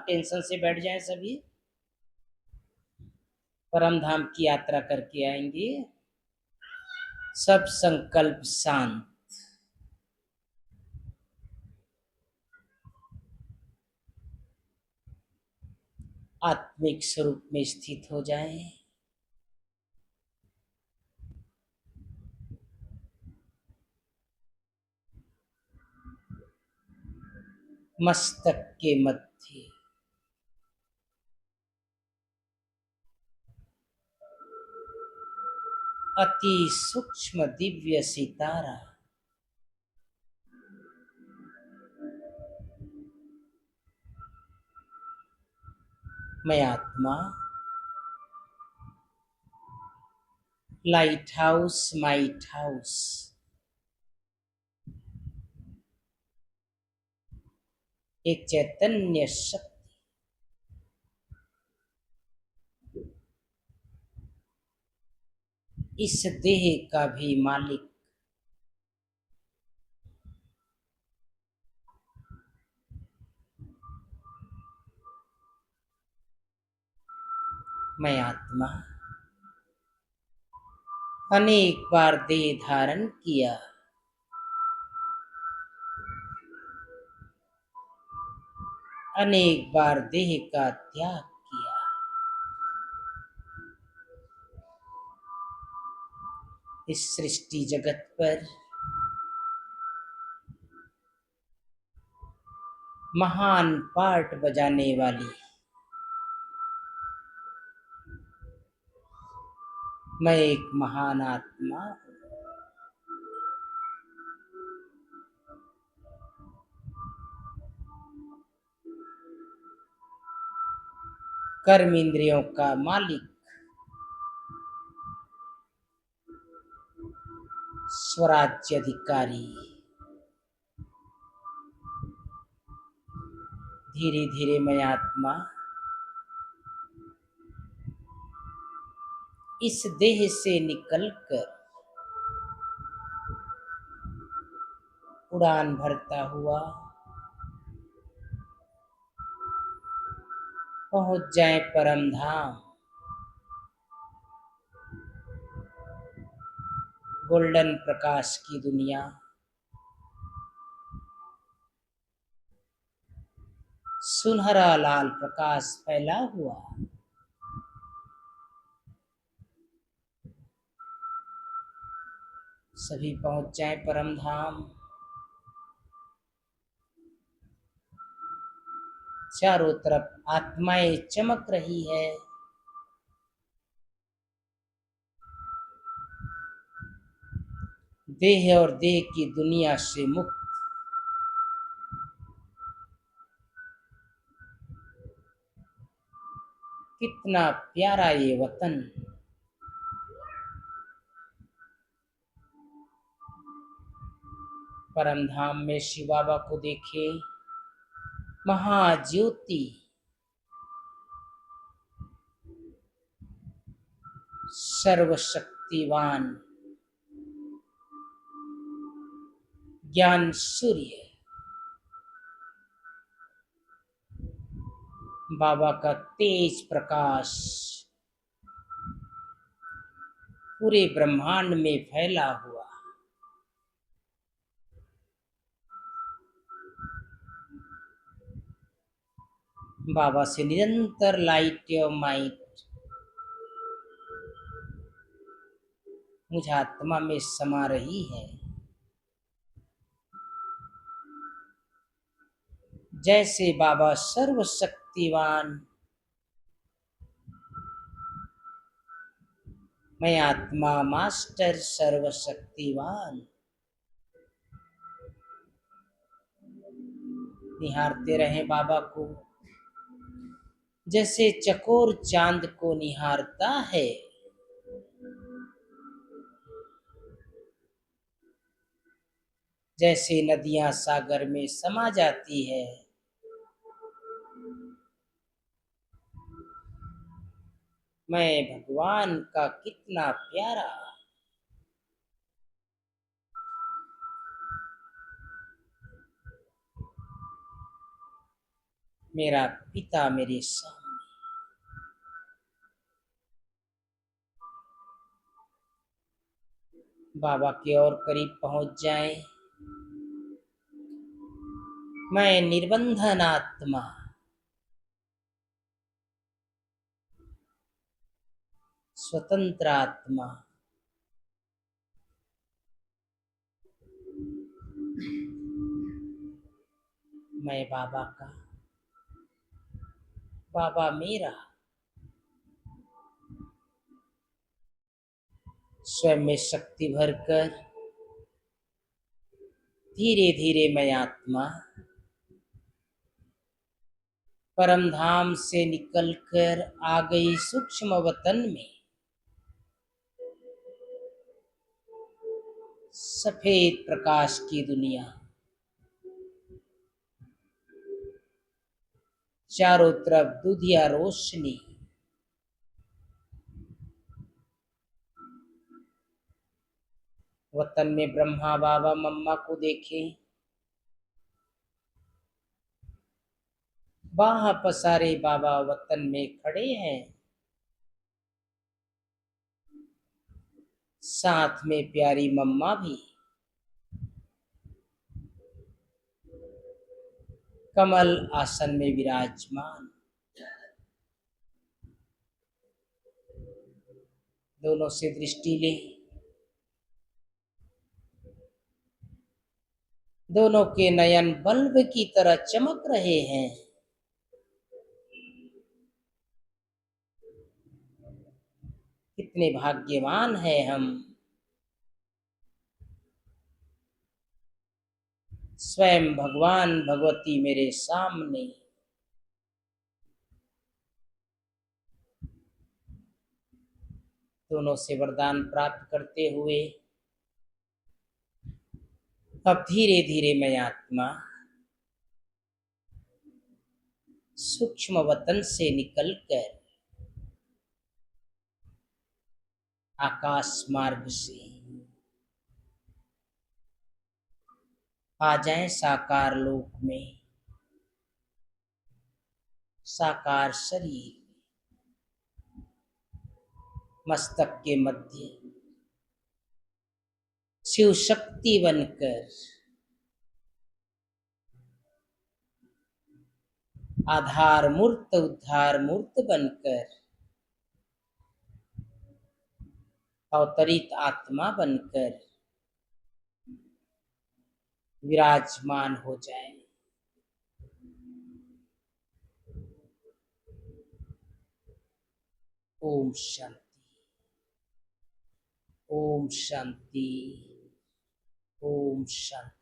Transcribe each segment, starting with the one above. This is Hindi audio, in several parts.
टेंशन से बैठ जाएं सभी। परम धाम की यात्रा करके आएंगे, सब संकल्प शांत, आत्मिक स्वरूप में स्थित हो जाएं। मस्तक के मध्य अति सूक्ष्म दिव्य सितारा, मैं आत्मा, लाइट हाउस माइट हाउस, एक चैतन्य शक्ति, इस देह का भी मालिक, मैं आत्मा, अनेक बार देह धारण किया, अनेक बार देह का त्याग किया। इस सृष्टि जगत पर महान पार्ट बजाने वाली मैं एक महान आत्मा हूँ। कर्म इंद्रियों का मालिक, स्वराज्य अधिकारी। धीरे धीरे मैं आत्मा इस देह से निकलकर उड़ान भरता हुआ पहुंच जाए परम धाम, गोल्डन प्रकाश की दुनिया, सुनहरा लाल प्रकाश फैला हुआ। सभी पहुंच जाए परम धाम। चारों तरफ आत्माएं चमक रही है। देह और देह की दुनिया से मुक्त। कितना प्यारा ये वतन। परम धाम में शिव बाबा को देखे, महाज्योति, सर्वशक्तिवान, ज्ञान सूर्य, बाबा का तेज प्रकाश पूरे ब्रह्मांड में फैला हुआ। बाबा से निरंतर लाइट और माइट मुझ आत्मा में समा रही है। जैसे बाबा सर्वशक्तिवान, मैं आत्मा मास्टर सर्वशक्तिवान। निहारते रहे बाबा को, जैसे चकोर चांद को निहारता है। जैसे नदियां सागर में समा जाती है, मैं भगवान का कितना प्यारा। मेरा पिता मेरे सामने। बाबा के और करीब पहुंच जाए। मैं निर्बंधन आत्मा, स्वतंत्र आत्मा, मैं बाबा का, बाबा मेरा। स्वयं में शक्ति भरकर धीरे धीरे मैं आत्मा परम धाम से निकलकर आ गई सूक्ष्म वतन में। सफेद प्रकाश की दुनिया, चारों तरफ दुधिया रोशनी। वतन में ब्रह्मा बाबा मम्मा को देखे, बाह पसारे बाबा वतन में खड़े हैं। साथ में प्यारी मम्मा भी कमल आसन में विराजमान। दोनों से दृष्टि ले, दोनों के नयन बल्ब की तरह चमक रहे हैं। कितने भाग्यवान हैं हम। स्वयं भगवान भगवती मेरे सामने। दोनों से वरदान प्राप्त करते हुए अब धीरे धीरे मैं आत्मा सूक्ष्म वतन से निकलकर आकाश मार्ग से आ जाए साकार लोक में। साकार शरीर मस्तक के मध्य शिव शक्ति बनकर आधार मूर्त उद्धार मूर्त बनकर अवतरित आत्मा बनकर विराजमान हो जाए। ओम शांति, ओम शांति, ओम शांति।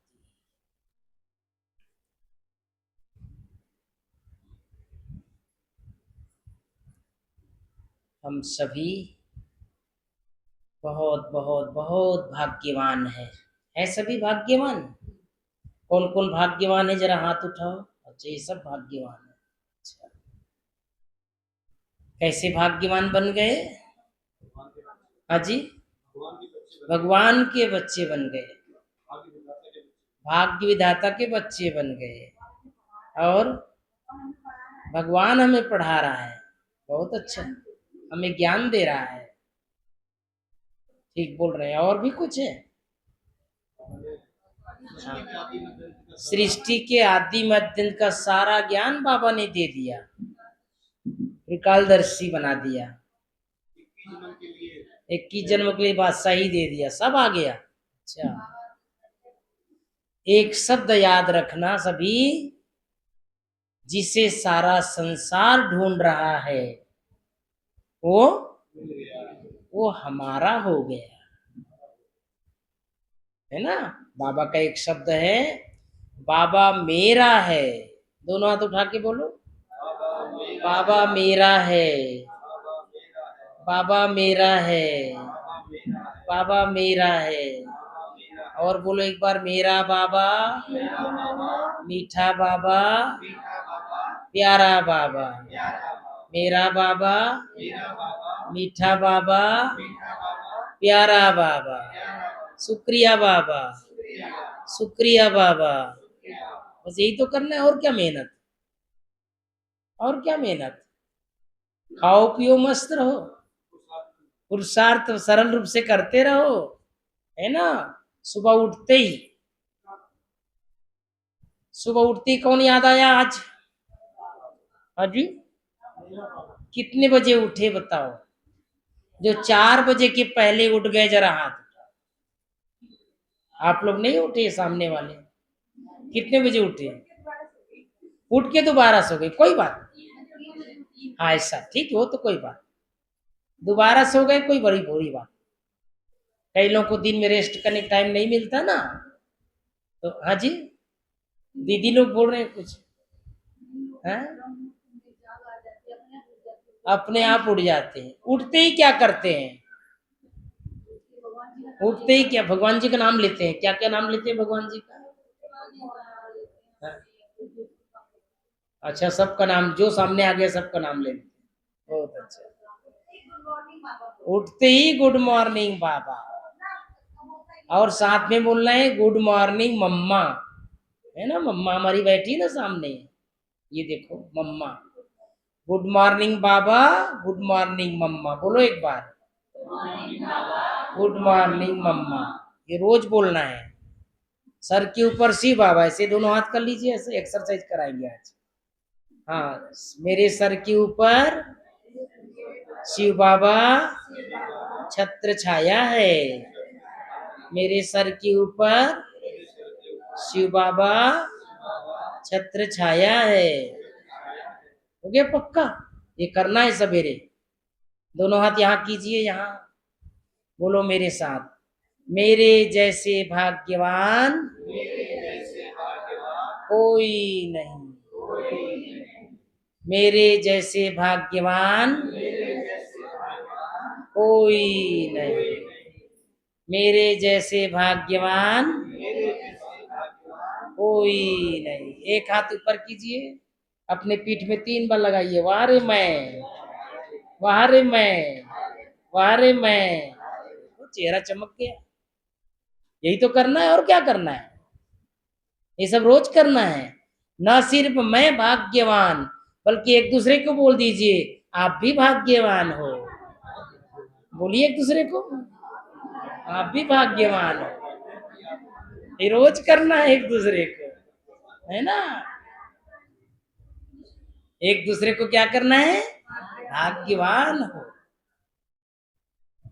हम सभी बहुत बहुत बहुत भाग्यवान हैं। है सभी भाग्यवान? कौन कौन भाग्यवान है जरा हाथ उठाओ। अच्छा, ये सब भाग्यवान है। अच्छा, कैसे भाग्यवान बन गए? हाँ जी, भगवान के बच्चे बन गए, भाग्य विधाता के बच्चे बन गए। और भगवान हमें पढ़ा रहा है, बहुत अच्छा, हमें ज्ञान दे रहा है। ठीक बोल रहे हैं। और भी कुछ है? हाँ। सृष्टि के आदि मध्य का सारा ज्ञान बाबा ने दे दिया, त्रिकालदर्शी बना दिया। 21 जन्म के लिए बादशाह ही दे दिया, सब आ गया। अच्छा, एक शब्द याद रखना सभी, जिसे सारा संसार ढूंढ रहा है वो हमारा हो गया, है ना। बाबा का एक शब्द है, बाबा मेरा है। दोनों हाथ उठा के बोलो, बाबा मेरा है, बाबा मेरा है, बाबा मेरा है। और बोलो एक बार, मेरा बाबा, मीठा बाबा, प्यारा बाबा। मेरा बाबा, मीठा बाबा, प्यारा बाबा। शुक्रिया बाबा, शुक्रिया बाबा। बस यही तो करना है, और क्या मेहनत। और क्या मेहनत, खाओ पियो मस्त रहो, पुरुषार्थ सरल रूप से करते रहो, है ना। सुबह उठते ही, सुबह उठते ही कौन याद आया आज? हाँ जी, कितने बजे उठे बताओ? जो 4 बजे के पहले उठ गए जरा हाथ उठाओ। आप लोग नहीं उठे, सामने वाले कितने बजे उठे? उठ के दोबारा सो गए, कोई बात नहीं। हाँ ऐसा ठीक है, वो तो कोई बात, दोबारा सो गए कोई बड़ी बुरी बात। कई लोगों को दिन में रेस्ट करने का टाइम नहीं मिलता ना, तो हाँ जी, दीदी लोग बोल रहे हैं कुछ, हैं? अपने आप उठ जाते हैं। उठते ही क्या करते हैं? उठते ही क्या भगवान जी का नाम लेते हैं? क्या क्या नाम लेते हैं भगवान जी का? हाँ। अच्छा, सबका नाम जो सामने आ गया सबका नाम लेते हैं, बहुत अच्छा। उठते ही गुड मॉर्निंग बाबा, और साथ में बोलना है गुड मॉर्निंग मम्मा, है ना। मम्मा हमारी बैठी है ना सामने, ये देखो मम्मा। गुड मॉर्निंग बाबा, गुड मॉर्निंग मम्मा, बोलो एक बार, गुड मॉर्निंग मम्मा। ये रोज बोलना है। सर के ऊपर शिव बाबा, ऐसे दोनों हाथ कर लीजिए, ऐसे एक्सरसाइज कराएंगे आज। हाँ, मेरे सर के ऊपर शिव बाबा छत्र छाया है, मेरे सर के ऊपर शिव बाबा छत्र छाया है। हो गया पक्का? ये करना है सवेरे। दोनों हाथ यहाँ कीजिए, यहाँ बोलो मेरे साथ, मेरे जैसे भाग्यवान कोई नहीं, मेरे जैसे भाग्यवान कोई नहीं, मेरे जैसे भाग्यवान कोई नहीं। एक हाथ ऊपर कीजिए, अपने पीठ में 3 बार लगाइए, वाह रे मैं, वाह रे मैं, वाह रे मैं। तो चेहरा चमक गया। यही तो करना है, और क्या करना है? ये सब रोज करना है। न सिर्फ मैं भाग्यवान, बल्कि एक दूसरे को बोल दीजिए आप भी भाग्यवान हो। बोलिए एक दूसरे को, आप भी भाग्यवान हो। ये रोज करना है एक दूसरे को, है ना। एक दूसरे को क्या करना है? भाग्यवान हो।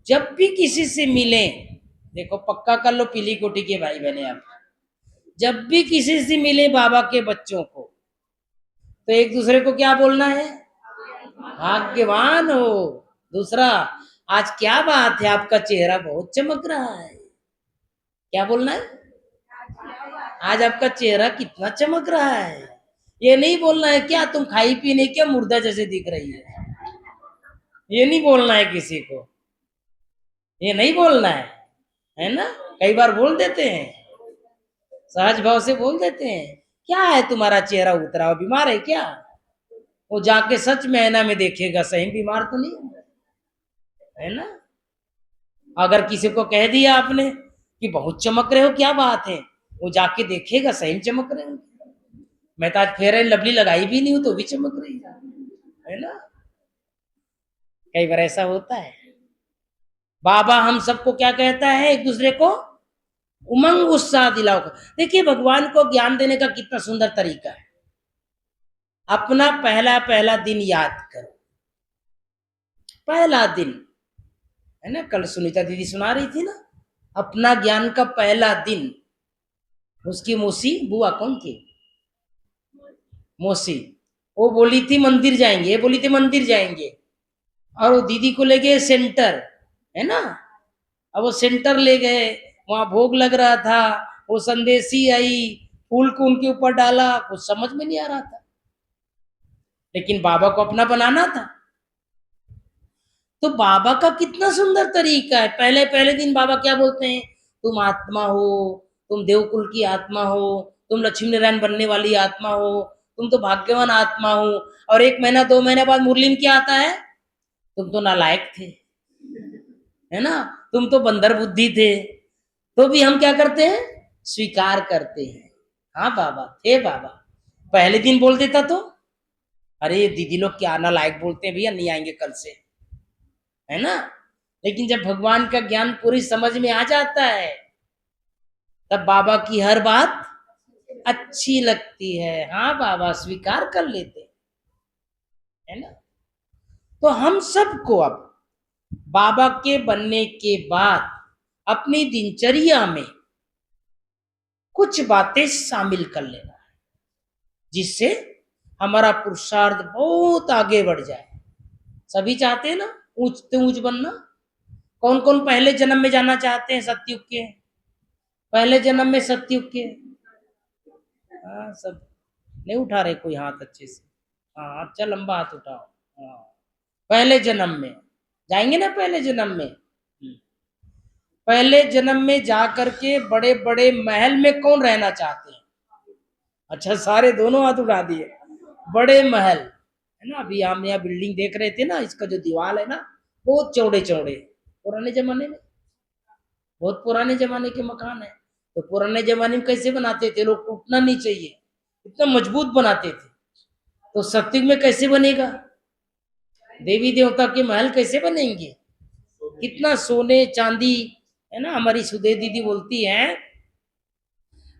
जब भी किसी से मिले, देखो पक्का कर लो पीली कोटी के भाई बहने आप, जब भी किसी से मिले बाबा के बच्चों को, तो एक दूसरे को क्या बोलना है? भाग्यवान हो। दूसरा, आज क्या बात है, आपका चेहरा बहुत चमक रहा है। क्या बोलना है? आज आपका चेहरा कितना चमक रहा है। ये नहीं बोलना है क्या तुम खाई पी नहीं, क्या मुर्दा जैसे दिख रही है। ये नहीं बोलना है किसी को, ये नहीं बोलना है ना। कई बार बोल देते हैं, सहज भाव से बोल देते हैं, क्या है तुम्हारा चेहरा उतरा हुआ, बीमार है क्या? वो जाके सच में ऐना में देखेगा, सही बीमार तो नहीं है ना। अगर किसी को कह दिया आपने कि बहुत चमक रहे हो, क्या बात है, वो जाके देखेगा सही में चमक रहे हो। मैं तो आज फेयर एंड लवली लगाई भी नहीं हूं तो भी चमक रही है ना। कई बार ऐसा होता है। बाबा हम सबको क्या कहता है? एक दूसरे को उमंग उत्साह दिलाओ। देखिए भगवान को ज्ञान देने का कितना सुंदर तरीका है। अपना पहला पहला दिन याद करो, पहला दिन, है ना। कल सुनीता दीदी सुना रही थी ना, अपना ज्ञान का पहला दिन। उसकी मौसी, बुआ कौन थी? मौसी। वो बोली थी मंदिर जाएंगे, ये बोली थी मंदिर जाएंगे, और वो दीदी को ले गए सेंटर, है ना। अब वो सेंटर ले गए, वहां भोग लग रहा था, वो संदेशी आई, फूल को उनके ऊपर डाला, कुछ समझ में नहीं आ रहा था, लेकिन बाबा को अपना बनाना था। तो बाबा का कितना सुंदर तरीका है। पहले पहले दिन बाबा क्या बोलते हैं? तुम आत्मा हो, तुम देवकुल की आत्मा हो, तुम लक्ष्मी नारायण बनने वाली आत्मा हो, तुम तो भाग्यवान आत्मा हो। और 1 महीना 2 महीने बाद मुरली में क्या आता है? तुम तो नालायक थे, है ना, तुम तो बंदर बुद्धि थे। तो भी हम क्या करते हैं? स्वीकार करते हैं। हाँ बाबा थे, बाबा पहले दिन बोल देता तो अरे ये दीदी लोग क्या ना लायक बोलते हैं भैया, नहीं आएंगे कल से, है ना। लेकिन जब भगवान का ज्ञान पूरी समझ में आ जाता है, तब बाबा की हर बात अच्छी लगती है। हाँ बाबा स्वीकार कर लेते हैं, है ना। तो हम सबको अब बाबा के बनने के बाद अपनी दिनचर्या में कुछ बातें शामिल कर लेना है, जिससे हमारा पुरुषार्थ बहुत आगे बढ़ जाए। सभी चाहते हैं ना ऊंच से ऊंच बनना। कौन कौन पहले जन्म में जाना चाहते हैं सतयुग के, पहले जन्म में सतयुग के? हाँ सब नहीं उठा रहे कोई हाथ अच्छे से। हाँ अच्छा लंबा हाथ उठाओ। हाँ पहले जन्म में जाएंगे ना, पहले जन्म में। पहले जन्म में जा करके बड़े बड़े महल में कौन रहना चाहते हैं? अच्छा सारे दोनों हाथ उठा दिए। बड़े महल, है ना। अभी हम यहाँ बिल्डिंग देख रहे थे ना, इसका जो दीवार है ना बहुत चौड़े चौड़े, पुराने जमाने में, बहुत पुराने जमाने के मकान है। तो पुराने जमाने में कैसे बनाते थे लोग? टूटना नहीं चाहिए, इतना मजबूत बनाते थे। तो सत्युग में कैसे बनेगा? देवी देवता के महल कैसे बनेंगे? कितना सोने चांदी, है ना। हमारी सुदे दीदी बोलती है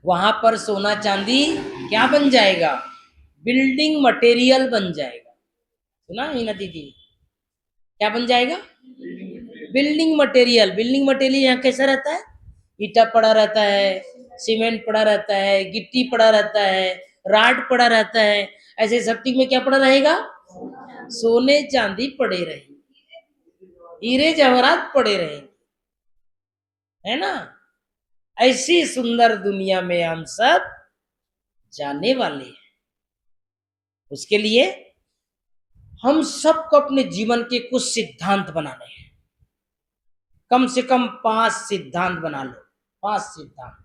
वहां पर सोना चांदी क्या बन जाएगा? बिल्डिंग मटेरियल बन जाएगा। सुना है ना दीदी? क्या बन जाएगा? Building material. बिल्डिंग मटेरियल यहाँ कैसा रहता है? ईटा पड़ा रहता है, सीमेंट पड़ा रहता है, गिट्टी पड़ा रहता है, राड पड़ा रहता है। ऐसे सत्युग में क्या पड़ा रहेगा? सोने चांदी पड़े रहेंगे, हीरे जवाहरात पड़े रहेंगे, है ना। ऐसी सुंदर दुनिया में हम सब जाने वाले हैं। उसके लिए हम सबको अपने जीवन के कुछ सिद्धांत बनाने हैं। कम से कम 5 सिद्धांत बना लो। 5 सिद्धांत,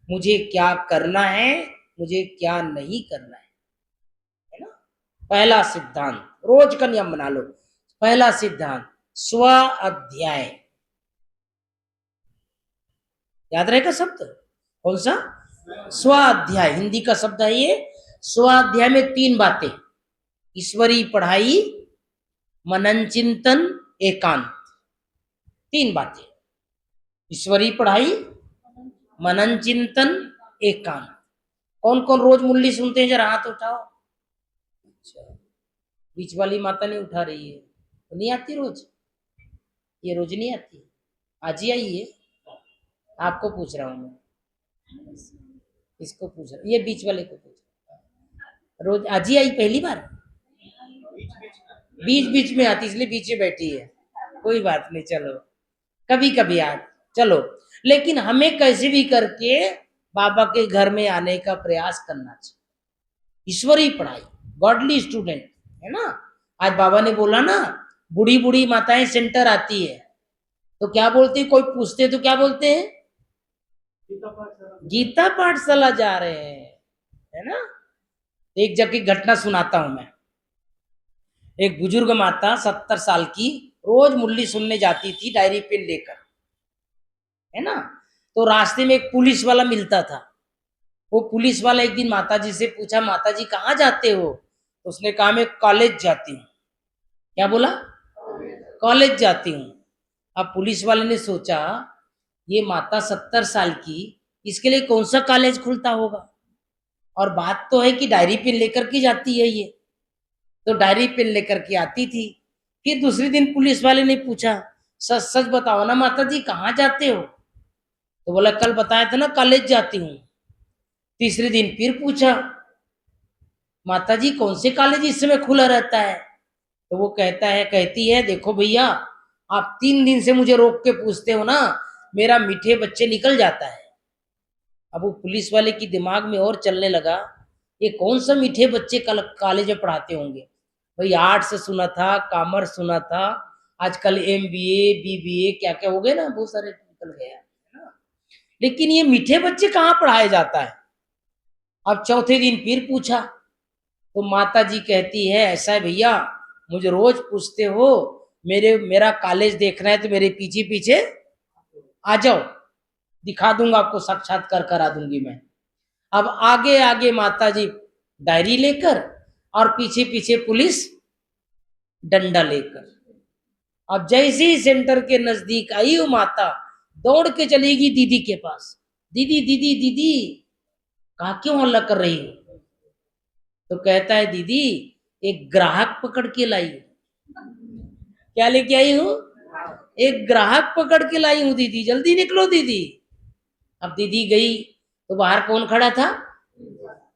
मुझे क्या करना है, मुझे क्या नहीं करना है ना। पहला सिद्धांत, रोज का नियम बना लो। पहला सिद्धांत स्व अध्याय। याद रहेगा शब्द? कौन सा? स्व अध्याय। हिंदी का शब्द है ये। स्व अध्याय में 3 बातें, ईश्वरीय पढ़ाई, मनन चिंतन, एकांत। 3 बातें, ईश्वरीय पढ़ाई, मनन चिंतन, एकांत। कौन कौन रोज मुरली सुनते हैं? जरा हाथ उठाओ। अच्छा बीच वाली माता नहीं उठा रही है, तो नहीं आती रोज? ये रोज नहीं आती, आज ही आई है। आपको पूछ रहा हूं मैं, इसको पूछ रहा, ये बीच वाले को पूछ रहा। रोज आज ही आई, पहली बार? बीच बीच में आती इसलिए बीच में बैठी है। कोई बात नहीं, चलो कभी कभी आ, चलो। लेकिन हमें कैसे भी करके बाबा के घर में आने का प्रयास करना चाहिए। ईश्वरीय पढ़ाई, गॉडली स्टूडेंट, है ना। आज बाबा ने बोला ना, बूढ़ी बूढ़ी माताएं सेंटर आती है, तो क्या बोलती है? कोई पूछते तो क्या बोलते हैं? गीता पाठशाला जा रहे हैं, है ना। एक जगह की घटना सुनाता हूं मैं। एक बुजुर्ग माता 70 साल की रोज मुरली सुनने जाती थी डायरी पेन लेकर, है ना। तो रास्ते में एक पुलिस वाला मिलता था। वो पुलिस वाला एक दिन माता जी से पूछा, माता जी कहाँ जाते हो? तो उसने कहा मैं कॉलेज जाती हूँ। क्या बोला? कॉलेज जाती हूँ। अब पुलिस वाले ने सोचा ये माता 70 साल की, इसके लिए कौन सा कॉलेज खुलता होगा। और बात तो है कि डायरी पेन लेकर के जाती है ये, तो डायरी पेन लेकर के आती थी। फिर दूसरे दिन पुलिस वाले ने पूछा, सच सच बताओ ना माता जी कहाँ जाते हो? तो बोला कल बताया था ना कॉलेज जाती हूँ। तीसरे दिन फिर पूछा, माता जी कौन से कॉलेज इस समय खुला रहता है? तो वो कहती है देखो भैया, आप 3 दिन से मुझे रोक के पूछते हो ना, मेरा मीठे बच्चे निकल जाता है। अब वो पुलिस वाले की दिमाग में और चलने लगा, ये कौन सा मीठे बच्चे कॉलेज में पढ़ाते होंगे। भाई आर्ट्स सुना था, कॉमर्स सुना था, आजकल MBA BBA क्या क्या हो गए ना, बहुत सारे निकल गए है ना। लेकिन ये मीठे बच्चे कहाँ पढ़ाया जाता है? अब चौथे दिन फिर पूछा, तो माता जी कहती है ऐसा है भैया, मुझे रोज पूछते हो, मेरा कॉलेज देखना है तो मेरे पीछे पीछे आ जाओ, दिखा दूंगा आपको, साक्षात्कार करा दूंगी मैं। अब आगे आगे माता जी डायरी लेकर और पीछे पीछे पुलिस डंडा लेकर। अब जैसे ही सेंटर के नजदीक आई वो माता दौड़ के चलेगी दीदी के पास। दीदी दीदी दीदी, कहा क्यों हल्ला कर रही हो? तो कहता है दीदी एक ग्राहक पकड़ के लाई हूं। क्या लेके आई हूं? एक ग्राहक पकड़ के लाई हूं दीदी, जल्दी निकलो दीदी। अब दीदी गई तो बाहर कौन खड़ा था?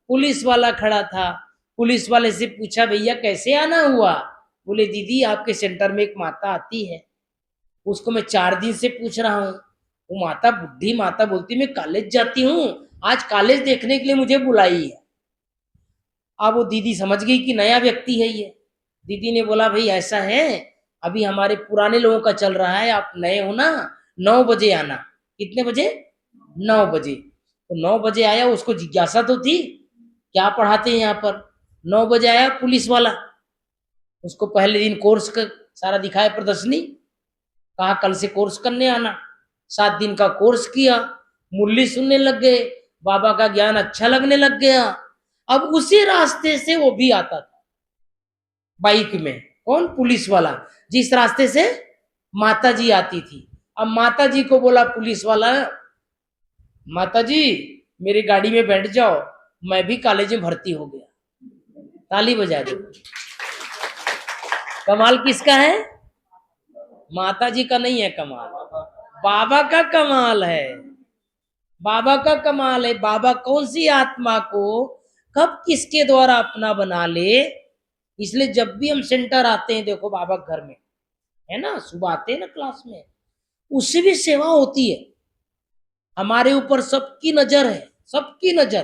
पुलिस वाला खड़ा था। पुलिस वाले से पूछा भैया कैसे आना हुआ? बोले दीदी आपके सेंटर में एक माता आती है, उसको मैं 4 दिन से पूछ रहा हूँ। वो माता बुढ़ी माता बोलती मैं कॉलेज जाती हूँ, आज कॉलेज देखने के लिए मुझे बुलाई है। अब वो दीदी समझ गई कि नया व्यक्ति है ये। दीदी ने बोला भाई ऐसा है, अभी हमारे पुराने लोगों का चल रहा है, आप नए हो ना, 9 बजे आना। कितने बजे? 9 बजे। तो 9 बजे आया, उसको जिज्ञासा तो थी क्या पढ़ाते हैं यहाँ पर। 9 बजे आया पुलिस वाला, उसको पहले दिन कोर्स का सारा दिखाया प्रदर्शनी, कहा कल से कोर्स करने आना। 7 दिन का कोर्स किया, मुरली सुनने लग गए, बाबा का ज्ञान अच्छा लगने लग गया। अब उसी रास्ते से वो भी आता था बाइक में। कौन? पुलिस वाला, जिस रास्ते से माता जी आती थी। अब माता जी को बोला पुलिस वाला, माता जी मेरी गाड़ी में बैठ जाओ, मैं भी कॉलेज में भर्ती हो गया। ताली बजा दो। कमाल किसका है? माता जी का नहीं है कमाल, बाबा का कमाल है। बाबा का कमाल है। बाबा कौन सी आत्मा को कब किसके द्वारा अपना बना ले। इसलिए जब भी हम सेंटर आते हैं, देखो बाबा घर में है ना, सुबह आते हैं ना क्लास में, उससे भी सेवा होती है। हमारे ऊपर सबकी नजर है, सबकी नजर।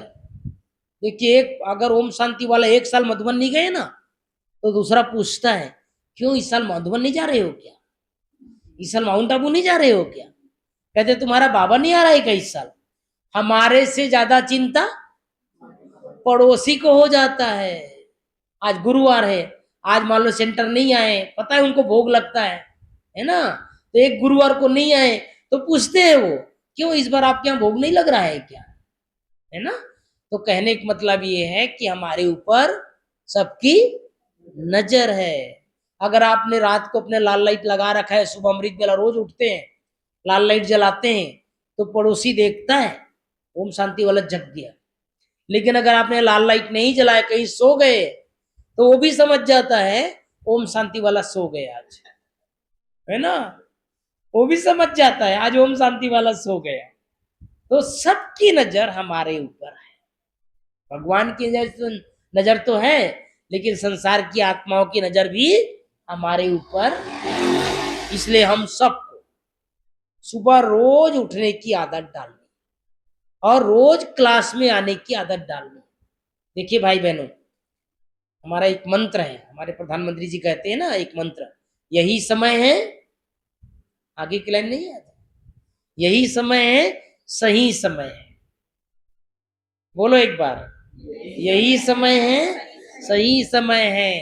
देखिए एक अगर ओम शांति वाला 1 साल मधुबन नहीं गए ना, तो दूसरा पूछता है क्यों इस साल मधुबन नहीं जा रहे हो क्या? इस साल माउंट आबू नहीं जा रहे हो क्या? कहते तुम्हारा बाबा नहीं आ रहा है क्या इस साल? हमारे से ज्यादा चिंता पड़ोसी को हो जाता है। आज गुरुवार है, आज मान लो सेंटर नहीं आए, पता है उनको भोग लगता है ना, तो एक गुरुवार को नहीं आए तो पूछते हैं वो क्यों इस बार आपके यहाँ भोग नहीं लग रहा है क्या? है ना। तो कहने का मतलब ये है कि हमारे ऊपर सबकी नजर है। अगर आपने रात को अपने लाल लाइट लगा रखा है, सुबह अमृत बेला रोज उठते हैं लाल लाइट जलाते हैं, तो पड़ोसी देखता है ओम शांति वाला जग गया। लेकिन अगर आपने लाल लाइट नहीं जलाया, कहीं सो गए, तो वो भी समझ जाता है ओम शांति वाला सो गए आज, है ना। वो भी समझ जाता है आज ओम शांति वाला सो गया। तो सबकी नजर हमारे ऊपर है। भगवान की नजर तो है, लेकिन संसार की आत्माओं की नजर भी हमारे ऊपर। इसलिए हम सबको सुबह रोज उठने की आदत डालनी और रोज क्लास में आने की आदत डालनी। देखिए भाई बहनों, हमारा एक मंत्र है, हमारे प्रधानमंत्री जी कहते हैं ना एक मंत्र, यही समय है, आगे की लाइन नहीं आता, यही समय है, सही समय है। बोलो एक बार, यही समय है, सही समय है।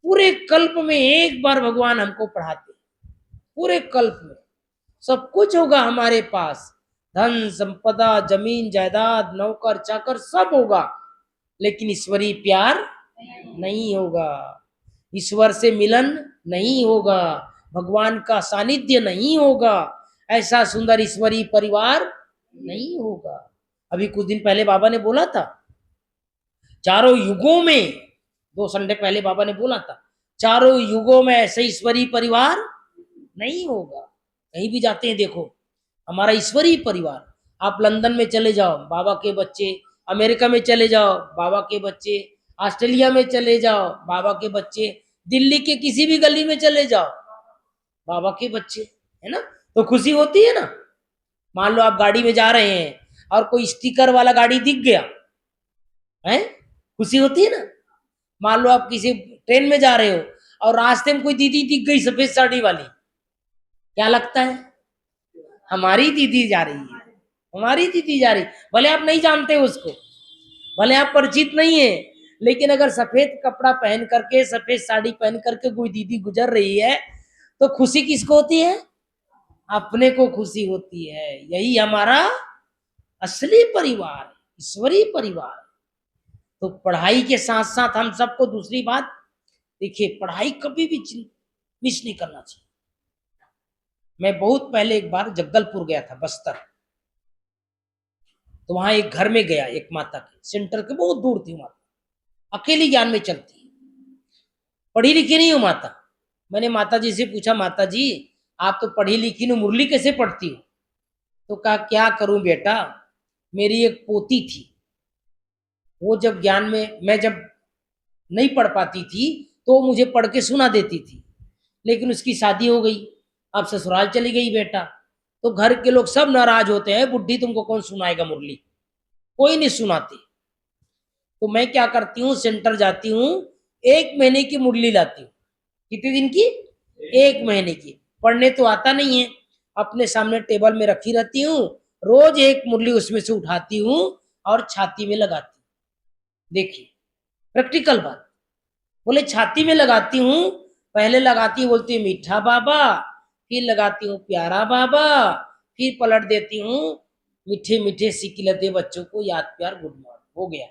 पूरे कल्प में एक बार भगवान हमको पढ़ाते, पूरे कल्प में सब कुछ होगा हमारे पास, धन संपदा जमीन जायदाद नौकर चाकर सब होगा, लेकिन ईश्वरीय प्यार नहीं होगा, ईश्वर से मिलन नहीं होगा, भगवान का सानिध्य नहीं होगा, ऐसा सुंदर ईश्वरीय परिवार नहीं होगा। अभी कुछ दिन पहले बाबा ने बोला था, चारों युगों में, 2 संडे पहले बाबा ने बोला था, चारों युगों में ऐसे ईश्वरीय परिवार नहीं होगा। कहीं भी जाते हैं देखो हमारा ईश्वरीय परिवार। आप लंदन में चले जाओ, बाबा के बच्चे, अमेरिका में चले जाओ, बाबा के बच्चे, ऑस्ट्रेलिया में चले जाओ, बाबा के बच्चे, दिल्ली के किसी भी गली में चले जाओ, बाबा के बच्चे, है ना। तो खुशी होती है ना। मान लो आप गाड़ी में जा रहे हैं और कोई स्टिकर वाला गाड़ी दिख गया है, खुशी होती है ना। मान लो आप किसी ट्रेन में जा रहे हो और रास्ते में कोई दीदी दिख गई सफेद साड़ी वाली, क्या लगता है? हमारी दीदी जा रही है, हमारी दीदी जा रही। भले आप नहीं जानते उसको, भले आप परिचित नहीं है, लेकिन अगर सफेद कपड़ा पहन करके, सफेद साड़ी पहन करके कोई दीदी गुजर रही है, तो खुशी किसको होती है? अपने को खुशी होती है। यही हमारा असली परिवार, ईश्वरीय परिवार। तो पढ़ाई के साथ साथ हम सबको दूसरी बात, देखिए पढ़ाई कभी भी मिस नहीं करना चाहिए। मैं बहुत पहले एक बार जगदलपुर गया था, बस्तर, तो वहां एक घर में गया, एक माता के सेंटर के बहुत दूर थी माता, अकेली ज्ञान में चलती है, पढ़ी लिखी नहीं हो माता। मैंने माता जी से पूछा, माता जी आप तो पढ़ी लिखी नहीं, मुरली कैसे पढ़ती हो? तो कहा क्या करूं बेटा, मेरी एक पोती थी, वो जब ज्ञान में, मैं जब नहीं पढ़ पाती थी तो मुझे पढ़ के सुना देती थी, लेकिन उसकी शादी हो गई, अब ससुराल चली गई बेटा, तो घर के लोग सब नाराज होते हैं, बुढ़ी तुमको कौन सुनाएगा मुरली, कोई नहीं सुनाती। तो मैं क्या करती हूँ, सेंटर जाती हूँ, 1 महीने की मुरली लाती हूँ। कितने दिन की? 1 महीने की। पढ़ने तो आता नहीं है, अपने सामने टेबल में रखी रहती हूँ, रोज एक मुरली उसमें से उठाती हूँ और छाती में लगाती हूँ। देखिए प्रैक्टिकल बात, बोले छाती में लगाती हूँ, पहले लगाती हूँ, बोलती है मीठा बाबा, फिर लगाती हूँ प्यारा बाबा, फिर पलट देती हूँ, मीठे मीठे सिकिलते बच्चों को याद प्यार गुड मॉर्निंग, हो गया,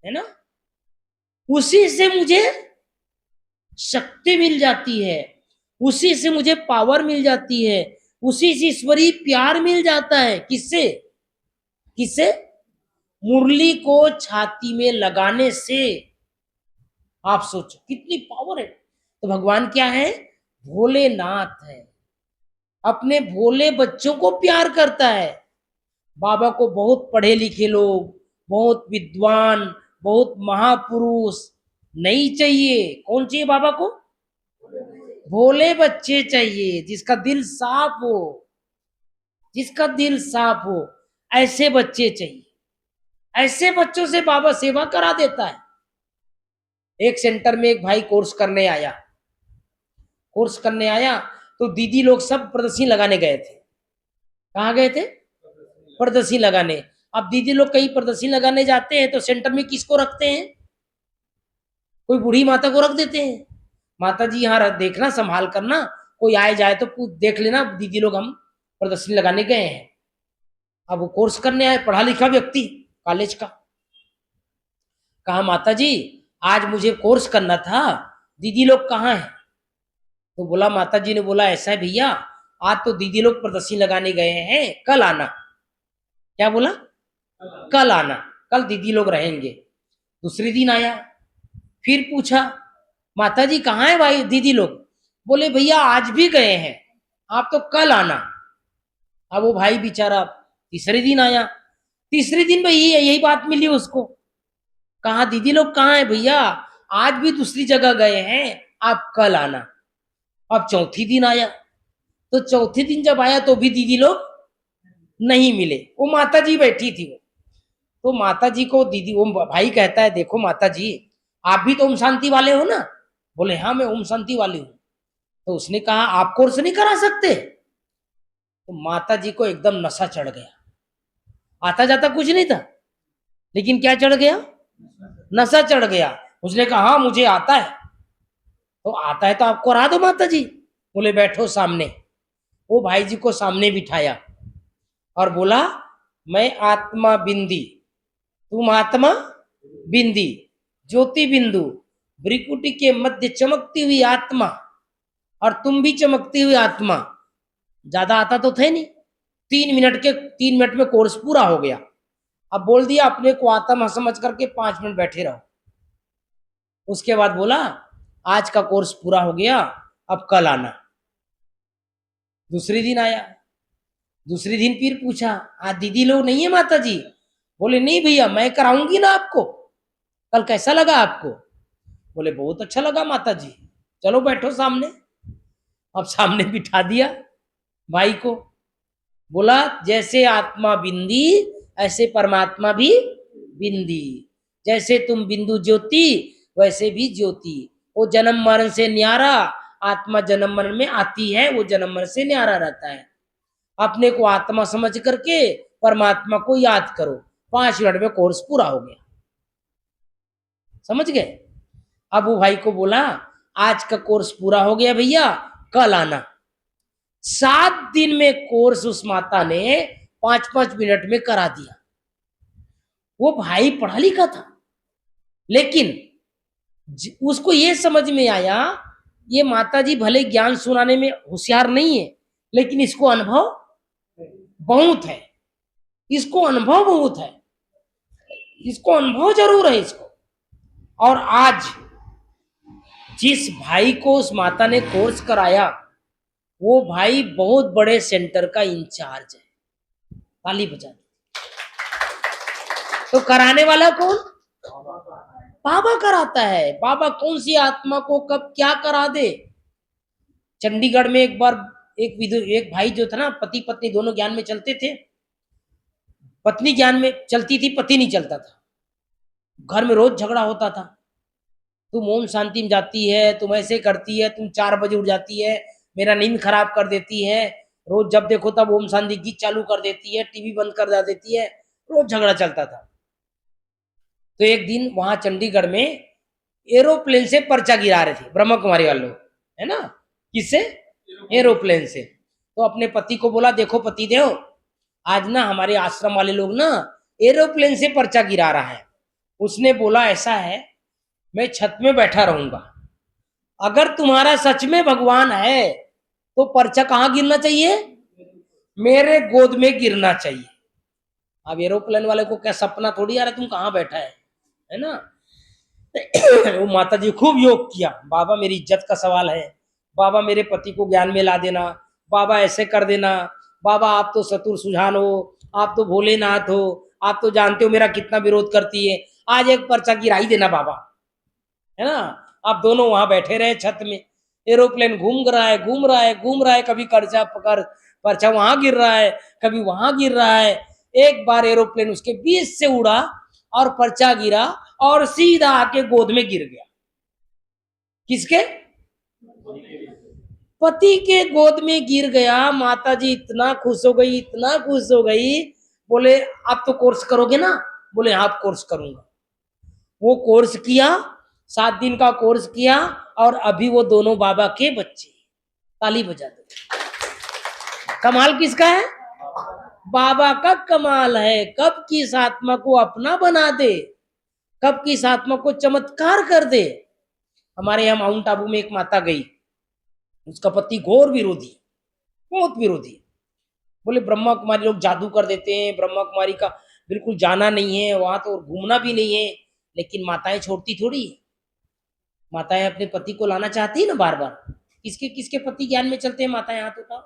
है ना। उसी से मुझे शक्ति मिल जाती है, उसी से मुझे पावर मिल जाती है, उसी से ईश्वरीय प्यार मिल जाता है। किससे? किससे? मुरली को छाती में लगाने से। आप सोचो कितनी पावर है। तो भगवान क्या है? भोलेनाथ है, अपने भोले बच्चों को प्यार करता है। बाबा को बहुत पढ़े लिखे लोग, बहुत विद्वान, बहुत महापुरुष नहीं चाहिए। कौन चाहिए बाबा को? भोले बच्चे चाहिए, जिसका दिल साफ हो, जिसका दिल साफ हो, ऐसे बच्चे चाहिए। ऐसे बच्चों से बाबा सेवा करा देता है। एक सेंटर में एक भाई कोर्स करने आया, कोर्स करने आया तो दीदी लोग सब प्रदर्शनी लगाने गए थे। कहाँ गए थे? प्रदर्शनी लगाने। अब दीदी लोग कहीं प्रदर्शनी लगाने जाते हैं तो सेंटर में किसको रखते हैं? कोई बूढ़ी माता को रख देते हैं, माता जी यहाँ देखना, संभाल करना, कोई आए जाए तो देख लेना, दीदी लोग हम प्रदर्शनी लगाने गए हैं। अब वो कोर्स करने आए, पढ़ा लिखा व्यक्ति कॉलेज का, कहा माता जी आज मुझे कोर्स करना था, दीदी लोग कहाँ हैं? तो बोला, माता जी ने बोला ऐसा है भैया, आज तो दीदी लोग प्रदर्शनी लगाने गए हैं, कल आना। क्या बोला? कल आना, कल दीदी लोग रहेंगे। दूसरे दिन आया, फिर पूछा माता जी कहाँ है भाई दीदी लोग? बोले भैया आज भी गए हैं, आप तो कल आना। अब वो भाई बेचारा तीसरे दिन आया, तीसरे दिन में यही बात मिली उसको, कहा दीदी लोग कहाँ है भैया, आज भी दूसरी जगह गए हैं, आप कल आना। अब चौथी दिन आया, तो चौथे दिन जब आया तो भी दीदी लोग नहीं मिले, वो माता जी बैठी थी। तो माता जी को दीदी, वो भाई कहता है देखो माता जी आप भी तो ओम शांति वाले हो ना? बोले हाँ मैं ओम शांति वाली हूँ। तो उसने कहा आप कोर्स नहीं करा सकते? तो माता जी को एकदम नशा चढ़ गया, आता जाता कुछ नहीं था, लेकिन क्या चढ़ गया? नशा चढ़ गया। उसने कहा हाँ मुझे आता है। तो आता है तो आपको करा दो माता जी। बोले बैठो सामने। वो भाई जी को सामने बिठाया और बोला मैं आत्मा बिंदी, तुम आत्मा बिंदी, ज्योति बिंदु, भ्रिकुटी के मध्य चमकती हुई आत्मा, और तुम भी चमकती हुई आत्मा। ज्यादा आता तो थे नहीं, 3 मिनट में कोर्स पूरा हो गया। अब बोल दिया अपने को आत्मा समझ करके 5 मिनट बैठे रहो। उसके बाद बोला आज का कोर्स पूरा हो गया, अब कल आना। दूसरी दिन आया, दूसरी दिन फिर पूछा आज दीदी लोग नहीं है माता जी? बोले नहीं भैया मैं कराऊंगी ना आपको, कल कैसा लगा आपको? बोले बहुत अच्छा लगा माता जी, चलो बैठो सामने। अब सामने बिठा दिया भाई को, बोला जैसे आत्मा बिंदी ऐसे परमात्मा भी बिंदी, जैसे तुम बिंदु ज्योति वैसे भी ज्योति। वो जन्म मरण से न्यारा, आत्मा जन्म मरण में आती है, वो जन्म मरण से न्यारा रहता है। अपने को आत्मा समझ करके परमात्मा को याद करो। 5 मिनट में कोर्स पूरा हो गया, समझ गए? अब वो भाई को बोला आज का कोर्स पूरा हो गया भैया, कल आना। 7 दिन में कोर्स उस माता ने 5-5 मिनट में करा दिया। वो भाई पढ़ा लिखा था, लेकिन उसको ये समझ में आया ये माताजी भले ज्ञान सुनाने में होशियार नहीं है, लेकिन इसको अनुभव बहुत है, इसको अनुभव बहुत है, इसको अनुभव जरूर है इसको। और आज जिस भाई को उस माता ने कोर्स कराया, वो भाई बहुत बड़े सेंटर का इंचार्ज है। ताली बजा। तो कराने वाला कौन? बाबा कराता है। बाबा कौन सी आत्मा को कब क्या करा दे। चंडीगढ़ में एक बार एक भाई जो था ना, पति पत्नी दोनों ज्ञान में चलते थे, पत्नी ज्ञान में चलती थी, पति नहीं चलता था। घर में रोज झगड़ा होता था, तुम ओम शांति में जाती है, तुम ऐसे करती है, तुम 4 बजे उठ जाती है, मेरा नींद खराब कर देती है, रोज जब देखो तब ओम शांति गीत चालू कर देती है, टीवी बंद कर देती है, रोज झगड़ा चलता था। तो एक दिन वहां चंडीगढ़ में एरोप्लेन से पर्चा गिरा रहे थे ब्रह्मा कुमारी वाले लोग, है ना। किससे? एरोप्लेन से। तो अपने पति को बोला, देखो पति देव, आज ना हमारे आश्रम वाले लोग ना एरोप्लेन से पर्चा गिरा रहा है। उसने बोला, ऐसा है मैं छत में बैठा रहूंगा, अगर तुम्हारा सच में भगवान है तो पर्चा कहाँ गिरना चाहिए? मेरे गोद में गिरना चाहिए। अब एरोप्लेन वाले को क्या सपना थोड़ी आ रहा तुम कहाँ बैठा है ना। वो माता जी खूब योग किया, बाबा मेरी इज्जत का सवाल है, बाबा मेरे पति को ज्ञान में ला देना, बाबा ऐसे कर देना, बाबा आप तो चतुर सुजान हो, आप तो भोलेनाथ हो, आप तो जानते हो मेरा कितना विरोध करती है, आज एक पर्चा गिरा ही देना बाबा, है ना। आप दोनों वहां बैठे रहे छत में, एरोप्लेन घूम रहा है घूम रहा है घूम रहा है, कभी कर्जा पकड़ पर्चा वहां गिर रहा है, कभी वहां गिर रहा है। एक बार एरोप्लेन उसके बीच से उड़ा और पर्चा गिरा और सीधा आके गोद में गिर गया। किसके? पति के गोद में गिर गया। माता जी इतना खुश हो गई, इतना खुश हो गई, बोले आप तो कोर्स करोगे ना? बोले आप कोर्स करूंगा। वो कोर्स किया, 7 दिन का कोर्स किया, और अभी वो दोनों बाबा के बच्चे। ताली बजा दो। कमाल किसका है? बाबा का कमाल है। कब किस आत्मा को अपना बना दे, कब किस आत्मा को चमत्कार कर दे। हमारे यहाँ माउंट आबू में एक माता गई, उसका पति घोर विरोधी, बहुत विरोधी, बोले ब्रह्मा कुमारी लोग जादू कर देते हैं, ब्रह्मा कुमारी का बिल्कुल जाना नहीं है, वहां तो घूमना भी नहीं है। लेकिन माताएं छोड़ती थोड़ी है, माताएं अपने पति को लाना चाहती है ना बार बार। किसके किसके पति ज्ञान में चलते हैं? माताएं हाथ उठाओ,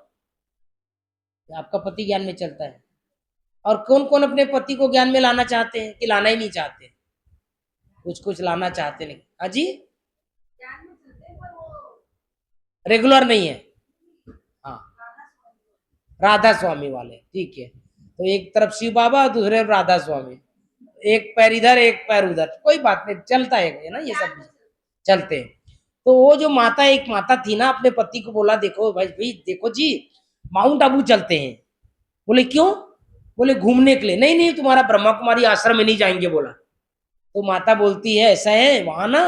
आपका पति ज्ञान में चलता है। और कौन कौन अपने पति को ज्ञान में लाना चाहते हैं कि लाना ही नहीं चाहते? कुछ कुछ लाना चाहते नहीं। हाँ जी, रेगुलर नहीं है। हाँ, राधा स्वामी वाले, ठीक है। तो एक तरफ शिव बाबा, दूसरे राधा स्वामी, एक पैर इधर एक पैर उधर, कोई बात नहीं, चलता है ना, ये सब चलते हैं। तो वो जो माता, एक माता थी ना, अपने पति को बोला, देखो भाई भाई देखो जी, माउंट आबू चलते हैं। बोले क्यों? बोले घूमने के लिए। नहीं नहीं, तुम्हारा ब्रह्मा कुमारी आश्रम में नहीं जाएंगे बोला। तो माता बोलती है, ऐसा है वहां ना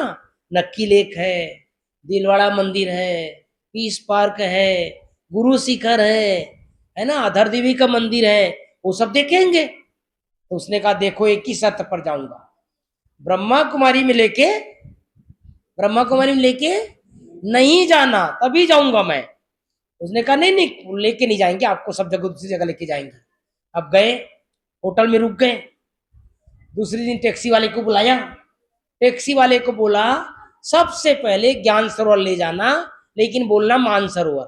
नक्की लेक है, दिलवाड़ा मंदिर है, पीस पार्क है, गुरु शिखर है ना, अधर देवी का मंदिर है, वो सब देखेंगे। तो उसने कहा, देखो एक ही शर्त पर जाऊंगा, ब्रह्मा कुमारी में लेके, ब्रह्मा कुमारी में लेके नहीं जाना, तभी जाऊंगा मैं। उसने कहा, नहीं नहीं लेके नहीं जाएंगे आपको, सब जगह दूसरी जगह लेके जाएंगे। अब गए, होटल में रुक गए। दूसरे दिन टैक्सी वाले को बुलाया, टैक्सी वाले को बोला, सबसे पहले ज्ञान सरोवर ले जाना, लेकिन बोलना मान सरोवर।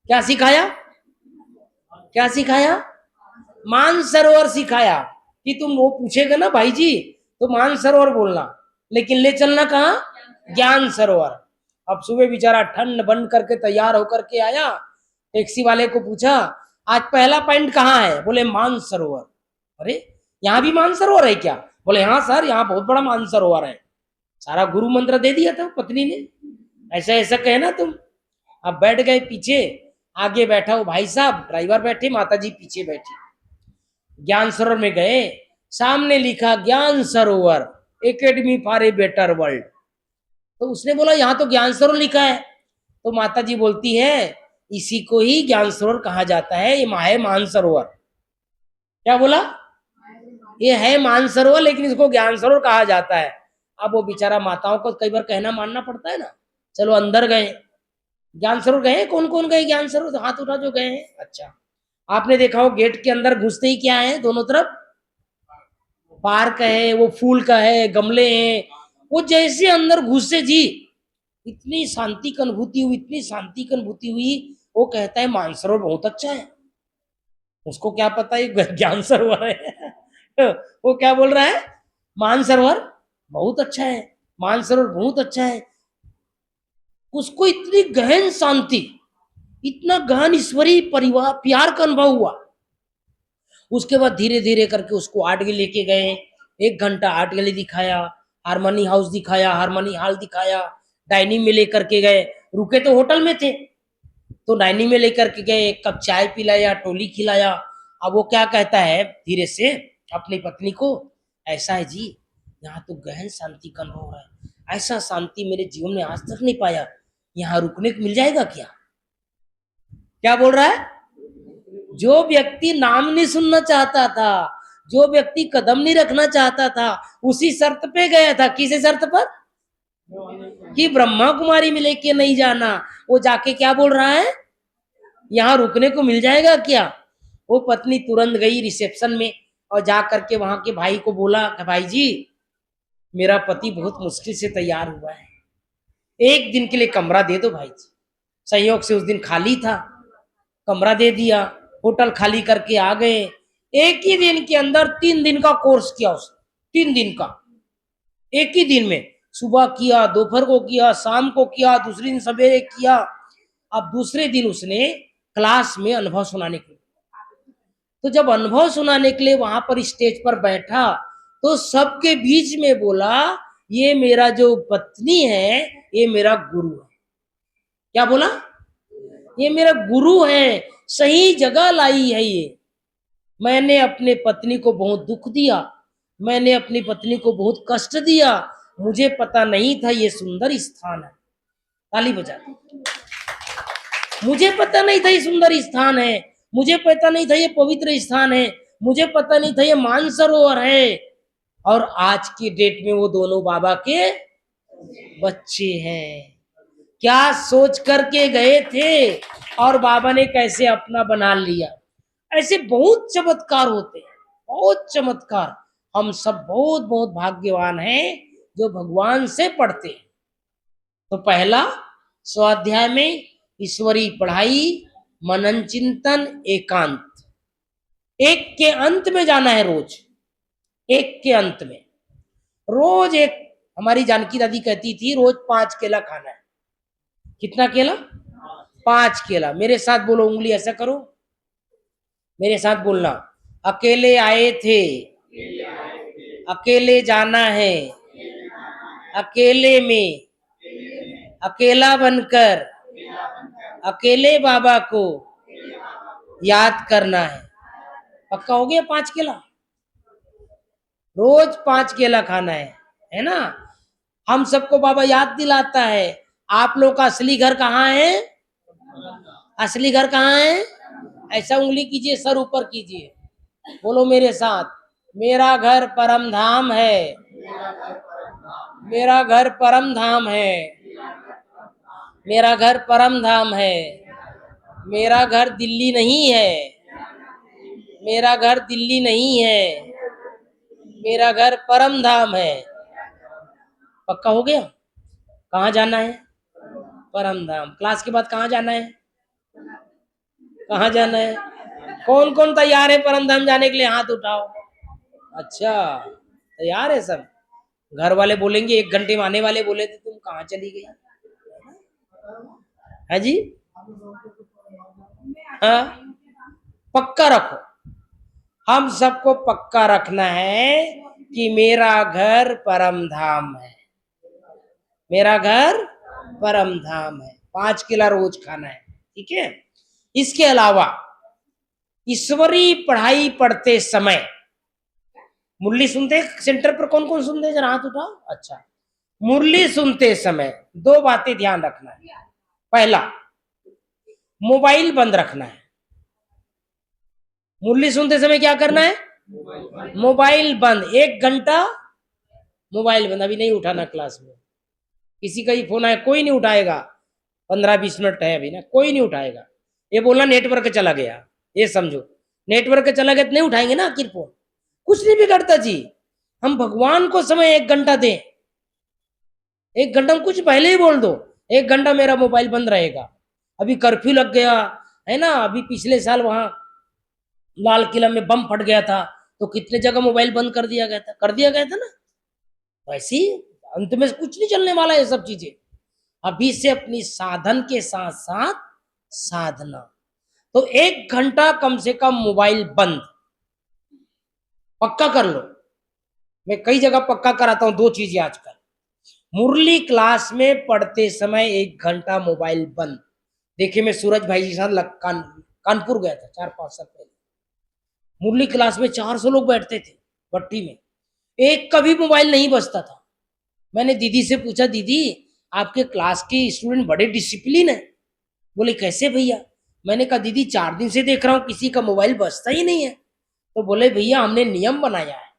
क्या सिखाया? क्या सिखाया? मान सरोवर सिखाया। कि तुम वो पूछेगा ना भाई जी, तो मान सरोवर बोलना, लेकिन ले चलना कहाँ? ज्ञान सरोवर। अब सुबह बेचारा ठंड बंद करके तैयार होकर के आया, टैक्सी वाले को पूछा, आज पहला पॉइंट कहाँ है? बोले मान सरोवर। अरे यहाँ भी मान सरोवर है क्या? बोले हाँ सर, यहाँ बहुत बड़ा मान सरोवर है। सारा गुरु मंत्र दे दिया था पत्नी ने, ऐसा ऐसा कहना तुम। अब बैठ गए पीछे, आगे बैठा वो भाई साहब ड्राइवर बैठे, माता जी पीछे बैठी। ज्ञान सरोवर में गए, सामने लिखा ज्ञान सरोवर academy for a better world. तो उसने बोला, यहाँ तो ज्ञान सरोवर लिखा है। तो माता जी बोलती है, इसी को ही ज्ञान सरोवर कहा जाता है, ये माहे मान सरोवर। क्या बोला? ये है मानसरोवर, लेकिन इसको ज्ञान सरोवर कहा जाता है। अब वो बेचारा माताओं को कई बार कहना मानना पड़ता है ना। चलो अंदर गए, ज्ञान सरोवर गए, कौन कौन गए ज्ञान सरोवर, हाथ उठा जो गए हैं। अच्छा, आपने देखा हो गेट के अंदर घुसते ही क्या है, दोनों तरफ पार्क है, वो फूल का है, गमले हैं। वो जैसे अंदर घुसे जी, इतनी शांति की अनुभूति हुई, इतनी शांति की अनुभूति हुई। वो कहता है मानसरोवर बहुत अच्छा है। उसको क्या पता ये ज्ञान सरोवर है। वो क्या बोल रहा है, मानसरोवर बहुत अच्छा है, मानसरोवर बहुत अच्छा है। उसको इतनी गहन शांति, इतना गहन ईश्वरीय परिवार प्यार का अनुभव हुआ। उसके बाद धीरे धीरे करके उसको आर्ट गैलरी लेके गए, 1 घंटा आर्ट गैलरी दिखाया, हारमोनी हाउस दिखाया, हारमोनी हॉल दिखाया, डाइनिंग में लेकर के गए। रुके तो होटल में थे, तो डाइनिंग में लेकर के गए, 1 कप चाय पिलाया, टोली खिलाया। अब वो क्या कहता है धीरे से अपनी पत्नी को, ऐसा है जी, यहाँ तो गहन शांति का अनुभव हो रहा है, ऐसा शांति मेरे जीवन में आज तक नहीं पाया, यहाँ रुकने को मिल जाएगा क्या। क्या बोल रहा है, जो व्यक्ति नाम नहीं सुनना चाहता था, जो व्यक्ति कदम नहीं रखना चाहता था, उसी शर्त पे गया था। किसी शर्त पर, कि ब्रह्मा कुमारी में लेके नहीं जाना। वो जाके क्या बोल रहा है, यहाँ रुकने को मिल जाएगा क्या। वो पत्नी तुरंत गई रिसेप्शन में और जा करके वहां के भाई को बोला कि भाई जी, मेरा पति बहुत मुश्किल से तैयार हुआ है, 1 दिन के लिए कमरा दे दो भाई जी। संयोग से उस दिन खाली था, कमरा दे दिया, होटल खाली करके आ गए। एक ही दिन के अंदर 3 दिन का कोर्स किया उसने, 3 दिन का, एक ही दिन में। सुबह किया, दोपहर को किया, शाम को किया, दूसरे दिन सवेरे किया। अब दूसरे दिन उसने क्लास में अनुभव सुनाने के लिए, तो जब अनुभव सुनाने के लिए वहां पर स्टेज पर बैठा, तो सबके बीच में बोला, ये मेरा जो पत्नी है ये मेरा गुरु है। क्या बोला, ये मेरा गुरु है, सही जगह लाई है ये। मैंने अपने पत्नी को बहुत दुख दिया, मैंने अपनी पत्नी को बहुत कष्ट दिया, मुझे पता नहीं था ये सुंदर स्थान है। ताली बजा दो। मुझे पता नहीं था ये सुंदर स्थान है, मुझे पता नहीं था ये पवित्र स्थान है, मुझे पता नहीं था ये मानसरोवर है। और आज की डेट में वो दोनों बाबा के बच्चे हैं। क्या सोच करके गए थे और बाबा ने कैसे अपना बना लिया। ऐसे बहुत चमत्कार होते हैं, बहुत चमत्कार। हम सब बहुत बहुत भाग्यवान हैं जो भगवान से पढ़ते हैं। तो पहला स्वाध्याय में ईश्वरीय पढ़ाई, मनन चिंतन, एकांत। एक के अंत में जाना है रोज, एक के अंत में रोज एक। हमारी जानकी दादी कहती थी रोज 5 केला खाना है। कितना केला, 5 केला। मेरे साथ बोलो, उंगली ऐसा करो, मेरे साथ बोलना। अकेले आए थे, अकेले जाना है, अकेले में अकेला बनकर अकेले बाबा को याद करना है। पक्का हो गया 5 केला, रोज 5 केला खाना है ना। हम सबको बाबा याद दिलाता है, आप लोग का असली घर कहाँ है, असली घर कहाँ है। ऐसा उंगली कीजिए, सर ऊपर कीजिए, बोलो मेरे साथ, मेरा घर परम धाम है, मेरा घर परम धाम है, मेरा घर परम धाम है, मेरा घर दिल्ली नहीं है, मेरा घर दिल्ली नहीं है, मेरा घर परम धाम है। पक्का हो गया। कहाँ जाना है, परम धाम। क्लास के बाद कहाँ जाना है, कहाँ जाना है। कौन कौन तैयार है परम धाम जाने के लिए, हाथ उठाओ। अच्छा, तैयार है सब। घर वाले बोलेंगे 1 घंटे में आने वाले बोले थे, तुम कहाँ चली गई है जी। हाँ, पक्का रखो, हम सबको पक्का रखना है कि मेरा घर परम धाम है, मेरा घर परम धाम है। 5 केला रोज खाना है, ठीक है। इसके अलावा ईश्वरीय पढ़ाई पढ़ते समय, मुरली सुनते सेंटर पर कौन कौन सुनते, जरा हाथ उठाओ। अच्छा, मुरली सुनते समय 2 बातें ध्यान रखना है। पहला, मोबाइल बंद रखना है। मुरली सुनते समय क्या करना है, मोबाइल बंद, 1 घंटा मोबाइल बंद। अभी नहीं उठाना क्लास में, किसी का ही फोन आया कोई नहीं उठाएगा, 15-20 मिनट है अभी ना, कोई नहीं उठाएगा। ये बोलना नेटवर्क चला गया, ये समझो नेटवर्क चला गया तो नहीं उठाएंगे ना आखिर फोन। कुछ नहीं बिगड़ता जी, हम भगवान को समय 1 घंटा दें। 1 घंटा में कुछ पहले ही बोल दो, 1 घंटा मेरा मोबाइल बंद रहेगा। अभी कर्फ्यू लग गया है ना, अभी पिछले साल वहां लाल किला में बम फट गया था, तो कितने जगह मोबाइल बंद कर दिया गया था, कर दिया गया था ना। वैसे ही अंत में कुछ नहीं चलने वाला है सब चीजें। अभी से अपनी साधन के साथ साथ साधना, तो 1 घंटा कम से कम मोबाइल बंद पक्का कर लो। मैं कई जगह पक्का कराता हूं 2 चीजें आजकल। मुरली क्लास में पढ़ते समय 1 घंटा मोबाइल बंद। देखिए मैं सूरज भाई के साथ कानपुर गया था 4-5 साल पहले। मुरली क्लास में 400 लोग बैठते थे भट्टी में, एक का भी मोबाइल नहीं बजता था। मैंने दीदी से पूछा, दीदी आपके क्लास के स्टूडेंट बड़े डिसिप्लिन है। बोले कैसे भैया? मैंने कहा दीदी 4 दिन से देख रहा हूँ किसी का मोबाइल बजता ही नहीं है। तो बोले भैया हमने नियम बनाया है,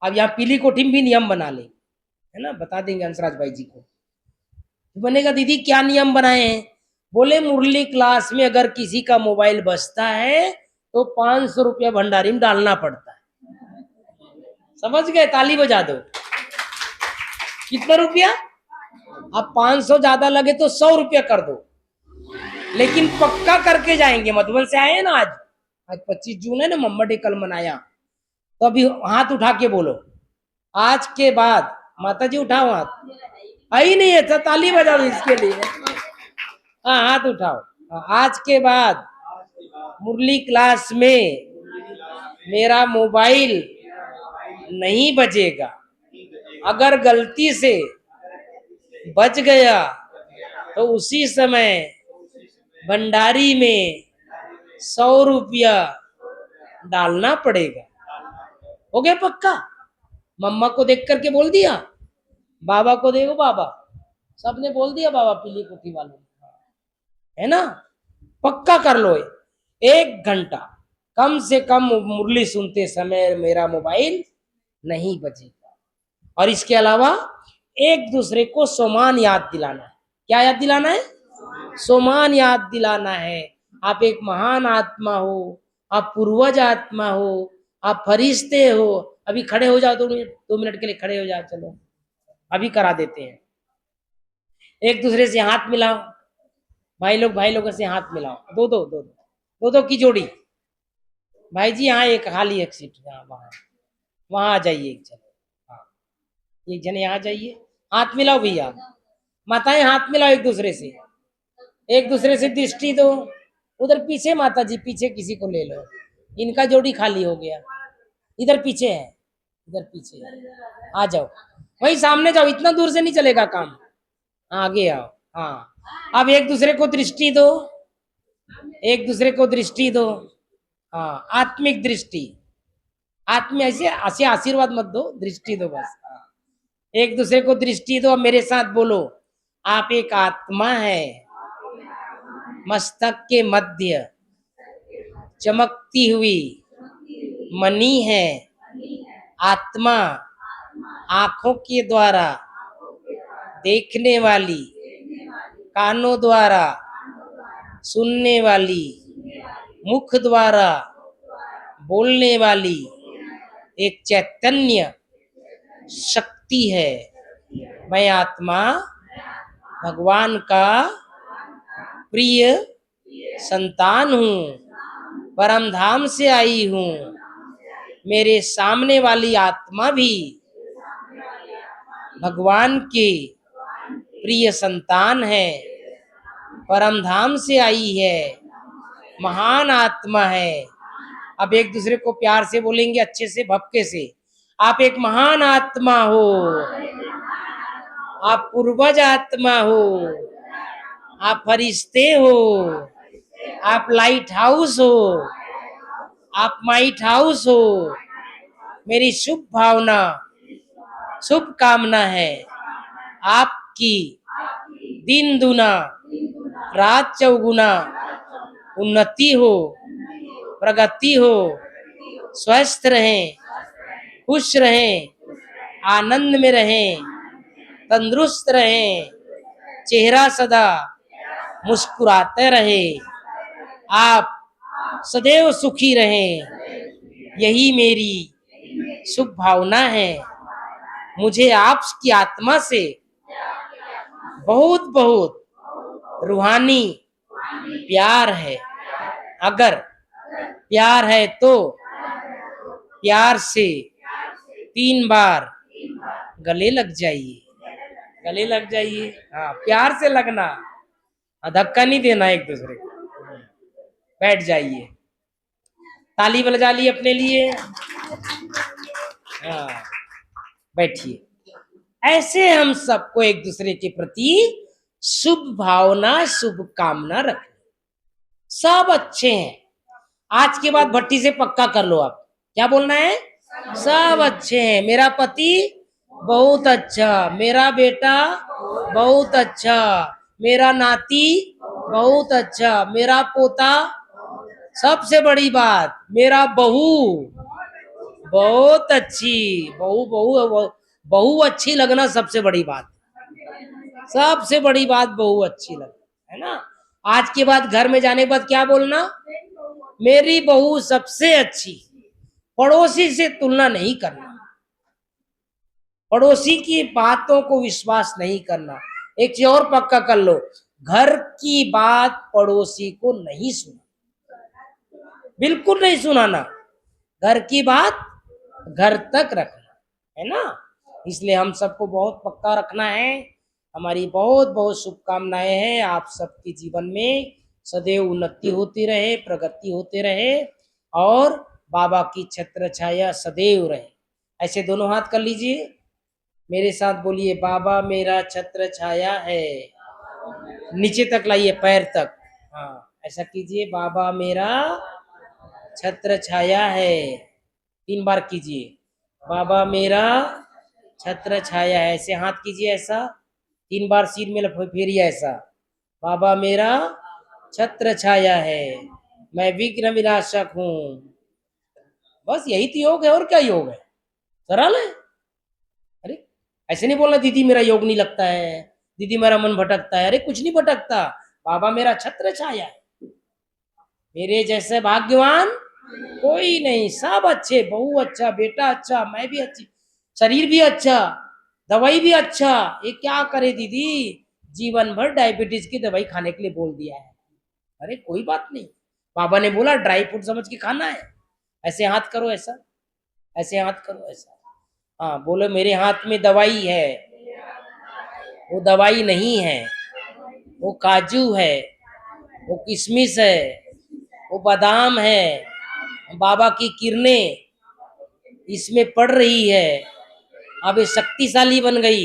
अब यहाँ पीली कोठी में भी नियम बना ले, है ना, बता देंगे हंसराज भाई जी को। तो मैंने कहा दीदी क्या नियम बनाए हैं? बोले मुरली क्लास में अगर किसी का मोबाइल बजता है तो 500 रुपया भंडारी में डालना पड़ता है। समझ गए? ताली बजा दो। कितना रुपया? अब 500 ज्यादा लगे तो 100 रुपया कर दो, लेकिन पक्का करके जाएंगे। मधुबन से आए हैं ना, आज 25 जून है ना, मम्मा डे कल मनाया, तो अभी हाथ उठा के बोलो आज के बाद। माता जी उठाओ हाथ, आई नहीं है तो ताली बजा दो इसके लिए। हाँ हाथ उठाओ। आज के बाद मुरली क्लास में मेरा मोबाइल नहीं बजेगा। अगर गलती से बच गया तो उसी समय भंडारी में 100 रुपया डालना पड़ेगा। हो गया पक्का? मम्मा को देख करके बोल दिया, बाबा को देखो, बाबा सबने बोल दिया, बाबा पीली कोठी वालों ने, है ना। पक्का कर लो 1 घंटा कम से कम मुरली सुनते समय मेरा मोबाइल नहीं बजेगा। और इसके अलावा एक दूसरे को सोमान याद दिलाना है। क्या याद दिलाना है? सोमान याद दिलाना है। आप एक महान आत्मा हो, आप पूर्वज आत्मा हो, आप फरिश्ते हो। अभी खड़े हो जाओ, 2 मिनट के लिए खड़े हो जाओ, चलो अभी करा देते हैं। एक दूसरे से हाथ मिलाओ, भाई लोगों से हाथ मिलाओ, दो की जोड़ी। भाई जी यहाँ एक खाली एक सीट, यहाँ वहां वहां आ जाइए एक जन, हाँ एक जने यहाँ जाइए, हाथ मिलाओ भैया। माताएं हाथ मिलाओ एक दूसरे से, एक दूसरे से दृष्टि दो। उधर पीछे माता जी, पीछे किसी को ले लो, इनका जोड़ी खाली हो गया। इधर पीछे है, इधर पीछे है, आ जाओ वही सामने जाओ, इतना दूर से नहीं चलेगा काम, आगे आओ। हाँ अब एक दूसरे को दृष्टि दो, एक दूसरे को दृष्टि दो। हाँ आत्मिक दृष्टि, आत्म ऐसे ऐसे आशीर्वाद मत दो, दृष्टि दो बस। हाँ एक दूसरे को दृष्टि दो। मेरे साथ बोलो, आप एक आत्मा है, मस्तक के मध्य चमकती हुई मणि है। आत्मा आंखों के द्वारा देखने वाली, कानों द्वारा सुनने वाली, मुख द्वारा बोलने वाली एक चैतन्य शक्ति है। मैं आत्मा भगवान का प्रिय संतान हूँ, परम धाम से आई हूँ। मेरे सामने वाली आत्मा भी भगवान की प्रिय संतान है, परम धाम से आई है, महान आत्मा है। अब एक दूसरे को प्यार से बोलेंगे, अच्छे से, भपके से। आप एक महान आत्मा हो, आप पूर्वज आत्मा हो, आप फरिश्ते हो, आप लाइट हाउस हो, आप माइट हाउस हो। मेरी शुभ भावना, शुभ कामना है आपकी दिन दुना रात चौगुना उन्नति हो, प्रगति हो, स्वस्थ रहें, खुश रहें, आनंद में रहें, तंदुरुस्त रहें, चेहरा सदा मुस्कुराते रहे, आप सदैव सुखी रहें, यही मेरी शुभ भावना है। मुझे आपकी आत्मा से बहुत बहुत रूहानी प्यार है। अगर प्यार है तो प्यार से 3 बार गले लग जाइए, गले लग जाइए। हाँ, प्यार से लगना, धक्का नहीं देना एक दूसरे को। बैठ जाइए, ताली बजा ली अपने लिए। हाँ, बैठिए। ऐसे हम सबको एक दूसरे के प्रति शुभ भावना, शुभकामना रखें। सब अच्छे हैं। आज के बाद भट्टी से पक्का कर लो आप, क्या बोलना है? सब अच्छे हैं। मेरा पति बहुत अच्छा, मेरा बेटा बहुत अच्छा, मेरा नाती बहुत अच्छा, मेरा पोता, सबसे बड़ी बात मेरा बहू बहुत अच्छी। बहू बहू बहू अच्छी लगना सबसे बड़ी बात, सबसे बड़ी बात बहू अच्छी लगना है ना। आज के बाद घर में जाने के बाद क्या बोलना? मेरी बहू सबसे अच्छी। पड़ोसी से तुलना नहीं करना, पड़ोसी की बातों को विश्वास नहीं करना। एक चीज और पक्का कर लो, घर की बात पड़ोसी को नहीं सुना, बिल्कुल नहीं सुनाना। घर की बात घर तक रखना है ना। इसलिए हम सबको बहुत पक्का रखना है। हमारी बहुत बहुत शुभकामनाएं हैं। आप सबके जीवन में सदैव उन्नति होती रहे, प्रगति होते रहे और बाबा की छत्र छाया सदैव रहे। ऐसे दोनों हाथ कर लीजिए, मेरे साथ बोलिए, बाबा मेरा छत्र छाया है। नीचे तक लाइए, पैर तक। हाँ, ऐसा कीजिए, बाबा मेरा छत्र छाया है। 3 बार कीजिए, बाबा मेरा छत्र छाया है। ऐसे हाथ कीजिए, ऐसा 3 बार सिर में फेरिए, ऐसा, बाबा मेरा छत्र छाया है, मैं विघ्न विनाशक हूँ। बस यही तो योग है, और क्या योग है? सरल है। अरे ऐसे नहीं बोलना दीदी मेरा योग नहीं लगता है, दीदी मेरा मन भटकता है। अरे कुछ नहीं भटकता, बाबा मेरा छत्र छाया है। मेरे जैसे भाग्यवान कोई नहीं, सब अच्छे, बहू अच्छा, बेटा अच्छा, मैं भी अच्छी, शरीर भी अच्छा, दवाई भी अच्छा। ये क्या करे दीदी, जीवन भर डायबिटीज की दवाई खाने के लिए बोल दिया है। अरे कोई बात नहीं, बाबा ने बोला ड्राई फ्रूट समझ के खाना है। ऐसे हाथ करो, ऐसा, ऐसे हाथ करो, ऐसा। हाँ, बोलो मेरे हाथ में दवाई है। वो दवाई नहीं है, वो काजू है, वो किशमिश है, वो बादाम है, बाबा की किरणें इसमें पड़ रही है। अब ये शक्तिशाली बन गई।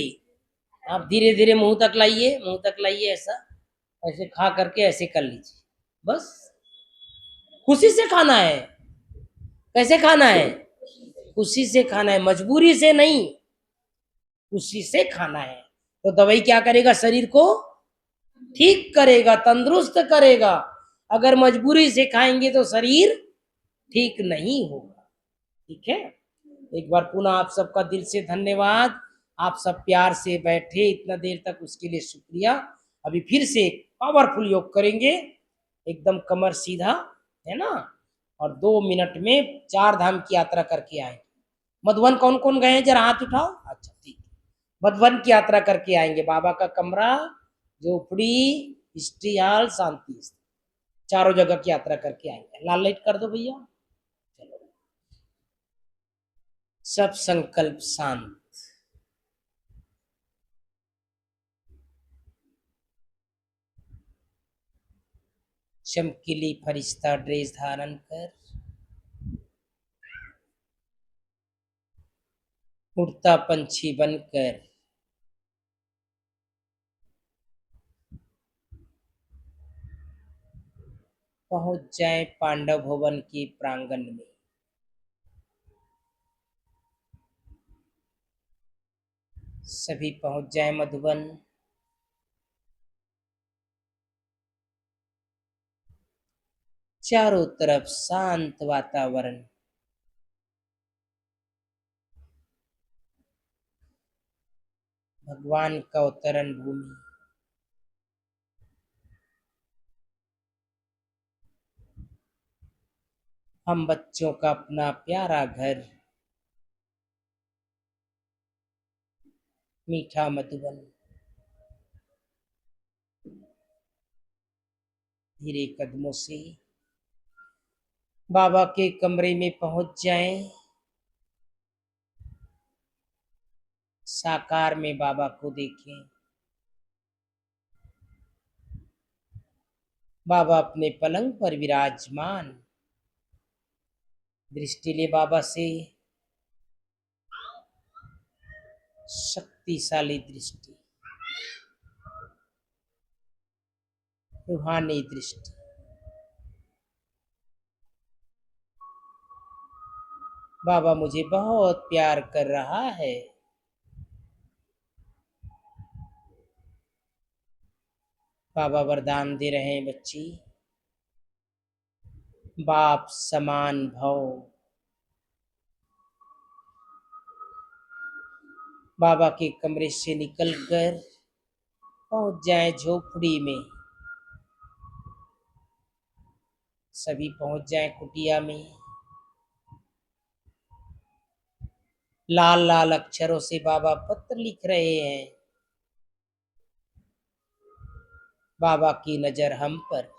आप धीरे धीरे मुंह तक लाइए, मुंह तक लाइए, ऐसा, ऐसे खा करके ऐसे कर लीजिए। बस खुशी से खाना है। कैसे खाना है? खुशी से खाना है, मजबूरी से नहीं, खुशी से खाना है। तो दवाई क्या करेगा? शरीर को ठीक करेगा, तंदुरुस्त करेगा। अगर मजबूरी से खाएंगे तो शरीर ठीक नहीं होगा। ठीक है, एक बार पुनः आप सबका दिल से धन्यवाद। आप सब प्यार से बैठे इतना देर तक, उसके लिए शुक्रिया। अभी फिर से एक पावरफुल योग करेंगे, एकदम कमर सीधा, है ना। और 2 मिनट में 4 धाम की यात्रा करके आएंगे। मधुबन कौन कौन गए हैं, जरा हाथ उठाओ। अच्छा ठीक है, मधुबन की यात्रा करके आएंगे। बाबा का कमरा, झोपड़ी, हिस्ट्री हॉल, शांति, चारों जगह की यात्रा करके आएंगे। लाल लाइट कर दो भैया। चलो, सब संकल्प शांत। चमकीली फरिश्ता ड्रेस धारण कर, उड़ता पंछी बनकर पहुंच जाए पांडव भवन के प्रांगण में। सभी पहुंच जाए मधुबन। चारों तरफ शांत वातावरण, भगवान का अवतरण भूमि। हम बच्चों का अपना प्यारा घर, मीठा मधुबन। धीरे कदमों से बाबा के कमरे में पहुंच जाएं। साकार में बाबा को देखें। बाबा अपने पलंग पर विराजमान। दृष्टि ले बाबा से, शक्तिशाली दृष्टि, रूहानी दृष्टि। बाबा मुझे बहुत प्यार कर रहा है। बाबा वरदान दे रहे हैं, बच्ची, बाप समान भव। बाबा के कमरे से निकलकर पहुंच जाए झोपड़ी में। सभी पहुंच जाए कुटिया में। लाल लाल अक्षरों से बाबा पत्र लिख रहे हैं। बाबा की नजर हम पर।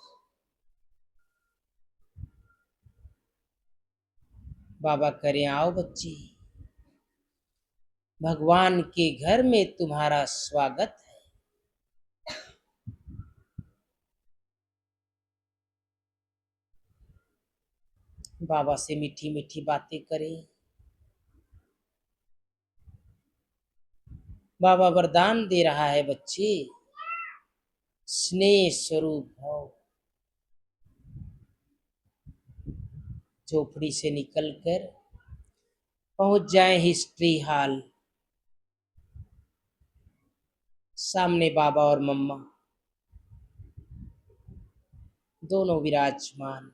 बाबा करें, आओ बच्ची, भगवान के घर में तुम्हारा स्वागत है। बाबा से मीठी मीठी बातें करें। बाबा वरदान दे रहा है, बच्चे, स्नेह स्वरूप हो। झोपड़ी से निकलकर पहुंच जाए हिस्ट्री हॉल। सामने बाबा और मम्मा दोनों विराजमान।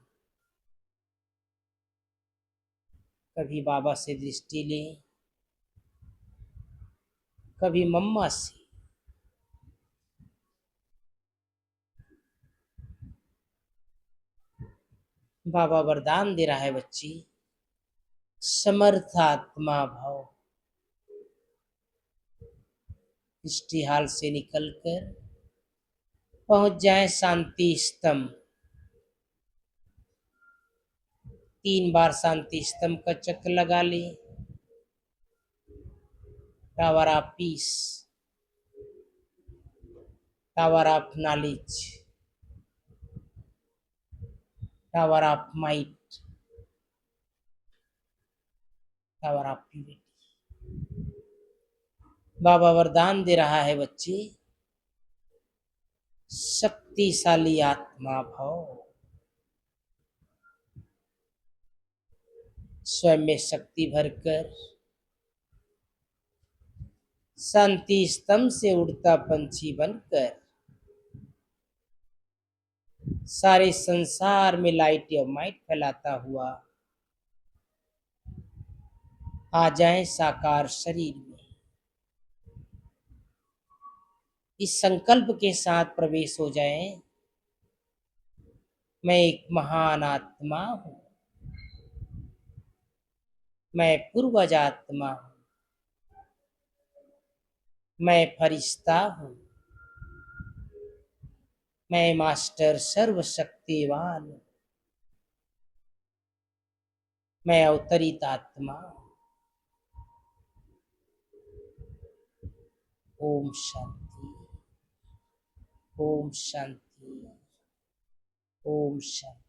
कभी बाबा से दृष्टि लें, कभी मम्मा से। बाबा वरदान दे रहा है, बच्ची, समर्थात्मा भाव। हिस्ट्री हॉल से निकलकर पहुंच जाए शांति स्तंभ। 3 बार शांति स्तंभ का चक्र लगा ले। Tower of peace, tower of knowledge, tower of might, tower of purity. बाबा वरदान दे रहा है, बच्चे, शक्तिशाली आत्मा भाव। स्वयं में शक्ति भरकर शांति स्तंभ से उड़ता पंछी बनकर सारे संसार में लाइट या माइट फैलाता हुआ आ जाए साकार शरीर में। इस संकल्प के साथ प्रवेश हो जाए, मैं एक महान आत्मा हूं, मैं पूर्वज आत्मा हूं, मैं फरिश्ता हूं, मैं मास्टर सर्वशक्तिवान हूं, मैं अवतरित आत्मा हूं। ओम शांति, ओम शांति, ओम शांति।